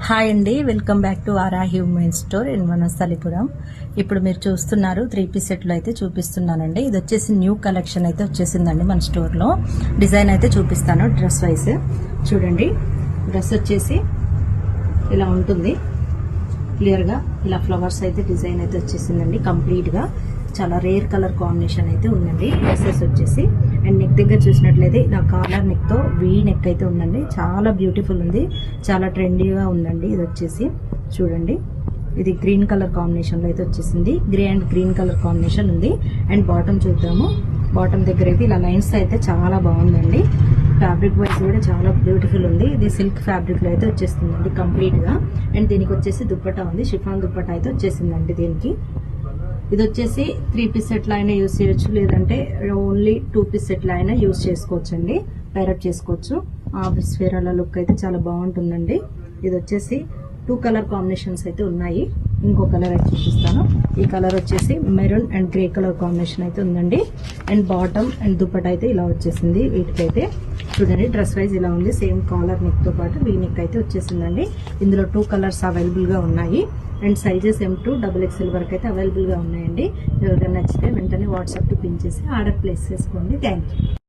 Hi అండి, welcome back to Varahi women store in Vanasthalipuram. ఇప్పుడు మీరు చూస్తున్నారు 3 పీస్ సెట్లు అయితే చూపిస్తున్నానండి. ఇది వచ్చేసి న్యూ కలెక్షన్ అయితే వచ్చేసిందండి మన స్టోర్లో. డిజైన్ అయితే చూపిస్తాను డ్రెస్ వైజ్. చూడండి, డ్రెస్ వచ్చేసి ఇలా ఉంటుంది క్లియర్గా. ఇలా ఫ్లవర్స్ అయితే డిజైన్ అయితే వచ్చేసిందండి కంప్లీట్గా. చాలా రేర్ కలర్ కాంబినేషన్ అయితే ఉందండి. డ్రెస్సెస్ వచ్చేసి అండ్ నెక్ దగ్గర చూసినట్లయితే ఇలా కార్నర్ నెక్తో వీ నెక్ అయితే ఉందండి. చాలా బ్యూటిఫుల్ ఉంది, చాలా ట్రెండీగా ఉందండి. ఇది వచ్చేసి చూడండి, ఇది గ్రీన్ కలర్ కాంబినేషన్లో అయితే వచ్చేసింది. Grey and green colour combination ఉంది. అండ్ బాటమ్ చూద్దాము. బాటమ్ దగ్గర అయితే ఇలా లైన్స్ అయితే చాలా బాగుందండి. ఫ్యాబ్రిక్ వైజ్ కూడా చాలా బ్యూటిఫుల్ ఉంది. ఇది సిల్క్ ఫ్యాబ్రిక్లో అయితే వచ్చేస్తుందండి కంప్లీట్గా. అండ్ దీనికి వచ్చేసి దుప్పటా ఉంది, షిఫాన్ దుప్పటా అయితే వచ్చేసిందండి దీనికి. ఇది వచ్చేసి 3 పీస్ సెట్లో అయినా యూజ్ చేయొచ్చు, లేదంటే ఓన్లీ 2 పీస్ సెట్లో అయినా యూజ్ చేసుకోవచ్చు అండి. పైరప్ చేసుకోవచ్చు. ఆఫీస్ వేర్ అలా లుక్ అయితే చాలా బాగుంటుందండి. ఇది వచ్చేసి 2 కలర్ కాంబినేషన్స్ అయితే ఉన్నాయి. ఇంకో కలర్ అయితే చూపిస్తాను. ఈ కలర్ వచ్చేసి maroon and grey colour combination అయితే ఉందండి. అండ్ బాటమ్ అండ్ దుప్పట అయితే ఇలా వచ్చేసింది. వీటికైతే చూడండి, డ్రెస్ వైజ్ ఇలా ఉంది. సేమ్ కాలర్ నెక్ తో పాటు వీ నెక్ అయితే వచ్చేసిందండి. ఇందులో 2 కలర్స్ అవైలబుల్ గా ఉన్నాయి. అండ్ సైజెస్ M2 XXL వరకు అయితే అవైలబుల్ గా ఉన్నాయండి. ఎవరికైనా నచ్చితే వెంటనే వాట్సాప్ కి పిన్ చేసి ఆర్డర్ ప్లేస్ చేసుకోండి. Thank you.